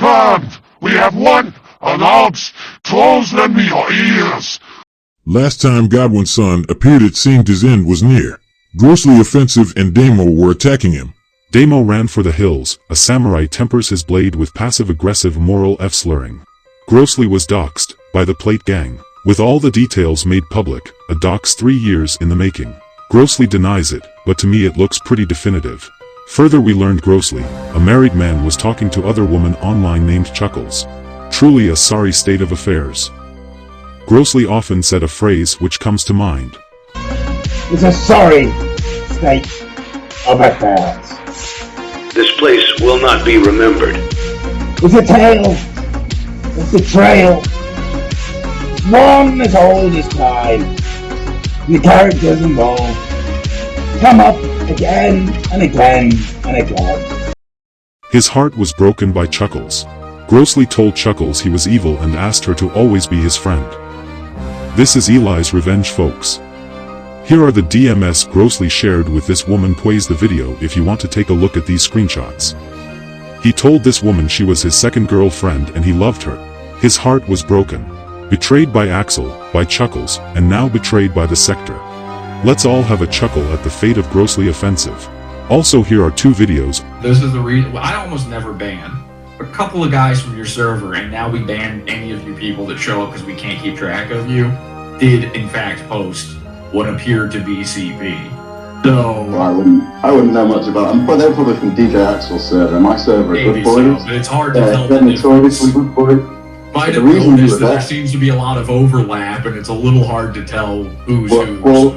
confirmed! We have one announced! Close them your ears! Last time Godwinson appeared it seemed his end was near. Grossly Offensive and Damo were attacking him. Damo ran for the hills. A samurai tempers his blade with passive-aggressive moral F-slurring. Grossly was doxxed by the Plate Gang. With all the details made public, a dox 3 years in the making. Grossly denies it, but to me it looks pretty definitive. Further we learned Grossly, a married man was talking to other woman online named Chuckles. Truly a sorry state of affairs. Grossly often said a phrase which comes to mind. It's a sorry state of affairs. This place will not be remembered. It's a tale of betrayal. It's one as old as time. The characters involved come up again and again and again. His heart was broken by Chuckles. Grossly told Chuckles he was evil and asked her to always be his friend. This is Eli's revenge, folks. Here are the DMS Grossly shared with this woman. Plays the video if you want to take a look at these screenshots. He told this woman she was his second girlfriend and he loved her. His heart was broken. Betrayed by Axel, by Chuckles, and now betrayed by the Sector. Let's all have a chuckle at the fate of Grossly Offensive. Also here are 2 videos. This is the reason I almost never ban a couple of guys from your server, and now we ban any of you people that show up because we can't keep track of you, did in fact post what appeared to be CP. So I wouldn't know much about them, but they're probably from DJ Axel's server. My server is good for it. But it's hard to tell they're the difference. notoriously good for it. Might have noticed that there seems to be a lot of overlap, and it's a little hard to tell who's who. Well,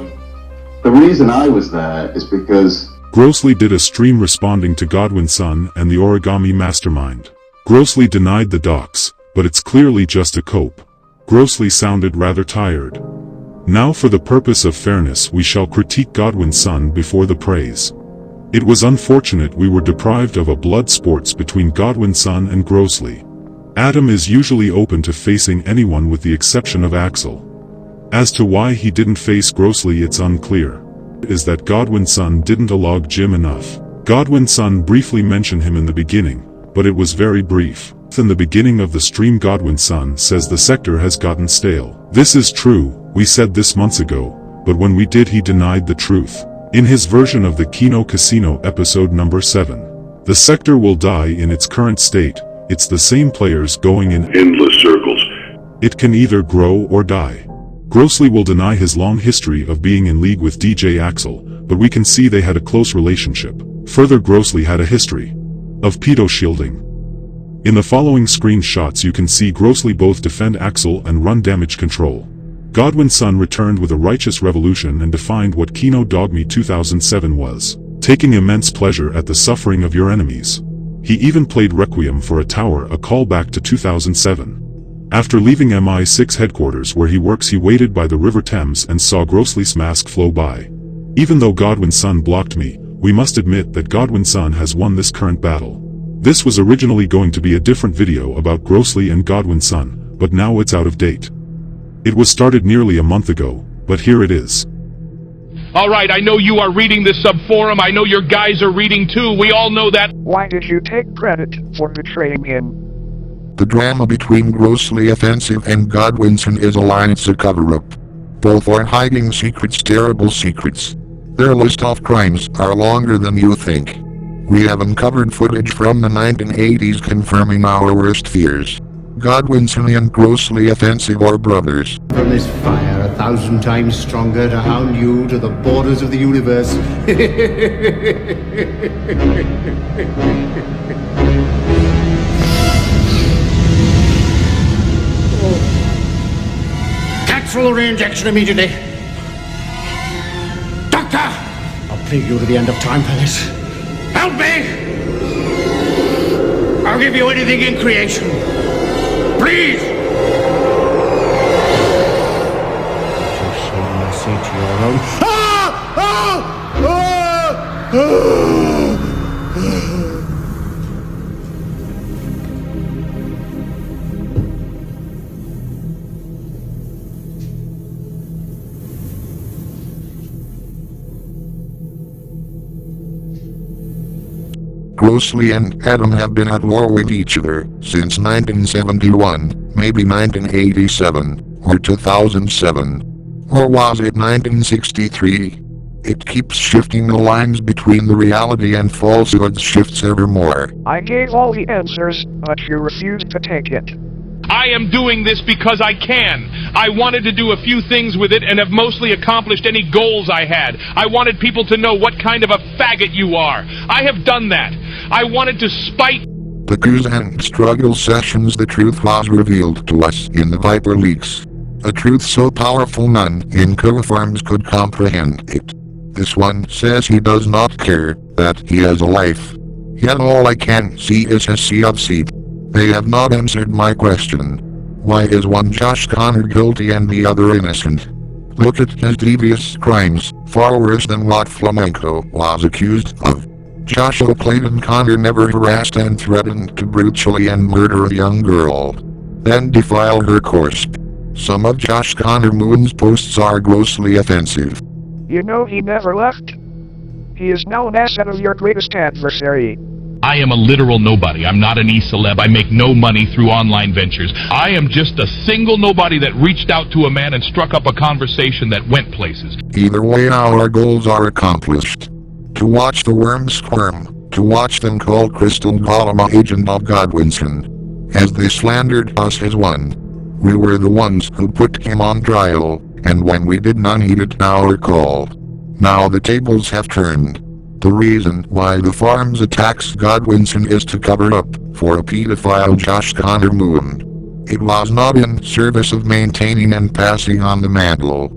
the reason I was there is because Grossly did a stream responding to Godwinson and the Origami Mastermind. Grossly denied the docs, but it's clearly just a cope. Grossly sounded rather tired. Now for the purpose of fairness we shall critique Godwinson before the praise. It was unfortunate we were deprived of a blood sports between Godwinson and Grossly. Adam is usually open to facing anyone with the exception of Axel. As to why he didn't face Grossly it's unclear. Is that Godwinson didn't allow Jim enough. Godwinson briefly mentioned him in the beginning, but it was very brief. In the beginning of the stream Godwinson says the sector has gotten stale. This is true, we said this months ago, but when we did he denied the truth. In his version of the Kino Casino episode number 7. The sector will die in its current state, it's the same players going in endless circles. It can either grow or die. Grossly will deny his long history of being in league with DJ Axel, but we can see they had a close relationship. Further, Grossly had a history of pedo shielding. In the following screenshots you can see Grossly both defend Axel and run damage control. Godwinson returned with a righteous revolution and defined what Kino Dogme 2007 was, taking immense pleasure at the suffering of your enemies. He even played Requiem for a Tower, a callback to 2007. After leaving MI6 headquarters where he works he waited by the River Thames and saw Grossly's mask flow by. Even though Godwinson blocked me, we must admit that Godwinson has won this current battle. This was originally going to be a different video about Grossly and Godwinson, but now it's out of date. It was started nearly a month ago, but here it is. Alright, I know you are reading this sub-forum, I know your guys are reading too, we all know that. Why did you take credit for betraying him? The drama between Grossly Offensive and Godwinson is alliance a cover-up. Both are hiding secrets, terrible secrets. Their list of crimes are longer than you think. We have uncovered footage from the 1980s confirming our worst fears. Godwinson and Grossly Offensive are brothers. From this fire 1,000 times stronger to hound you to the borders of the universe. Cancel the reinjection immediately. Doctor! I'll plead you to the end of time for this. Help me! I'll give you anything in creation. Please! You're showing mercy to your own. Grossly and Adam have been at war with each other since 1971, maybe 1987, or 2007. Or was it 1963? It keeps shifting, the lines between the reality and falsehoods shifts ever more. I gave all the answers, but you refused to take it. I am doing this because I can. I wanted to do a few things with it and have mostly accomplished any goals I had. I wanted people to know what kind of a faggot you are. I have done that. I wanted to spite... The coups and struggle sessions, the truth was revealed to us in the Viper leaks. A truth so powerful none in cover farms could comprehend it. This one says he does not care, that he has a life. Yet all I can see is a sea of seed. They have not answered my question. Why is one Josh Connor guilty and the other innocent? Look at his devious crimes, far worse than what Flamenco was accused of. Joshua Clayton Connor never harassed and threatened to brutally and murder a young girl, then defile her corpse. Some of Josh Connor Moon's posts are grossly offensive. You know he never left. He is now an asset of your greatest adversary. I am a literal nobody. I'm not an e-celeb. I make no money through online ventures. I am just a single nobody that reached out to a man and struck up a conversation that went places. Either way, our goals are accomplished. To watch the worms squirm, to watch them call Crystal Golem an agent of Godwinson, as they slandered us as one. We were the ones who put him on trial, and when we did, none heeded our call. Now the tables have turned. The reason why the farms attacks Godwinson is to cover up for a pedophile Josh Connor Moon. It was not in service of maintaining and passing on the mantle.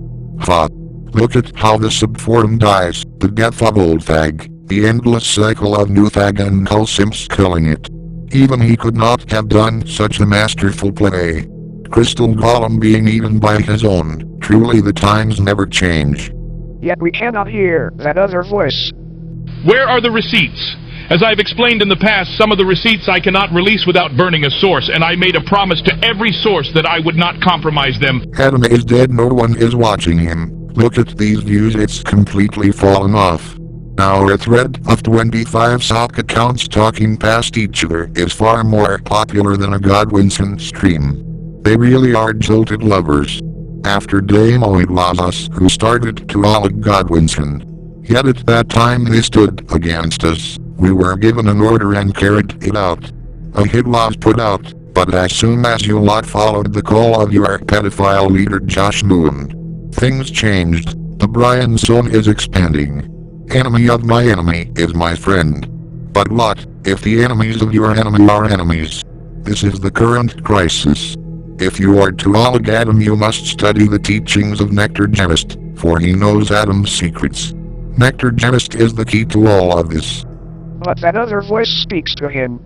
Ha! Look at how the subforum dies, the death of old fag, the endless cycle of new fag and cull simps killing it. Even he could not have done such a masterful play. Crystal Golem being eaten by his own, truly the times never change. Yet we cannot hear that other voice. Where are the receipts? As I've explained in the past, some of the receipts I cannot release without burning a source, and I made a promise to every source that I would not compromise them. Adam is dead, no one is watching him. Look at these views, it's completely fallen off. Our thread of 25 sock accounts talking past each other is far more popular than a Godwinson stream. They really are jilted lovers. After Damo, it was us who started to alig Godwinson. Yet at that time they stood against us. We were given an order and carried it out. A hit was put out, but as soon as you lot followed the call of your pedophile leader Josh Moon, things changed. The Brian zone is expanding. Enemy of my enemy is my friend. But what if the enemies of your enemy are enemies? This is the current crisis. If you are to alig Adam, you must study the teachings of Nectargenist, for he knows Adam's secrets. Nectargenist is the key to all of this. But that other voice speaks to him.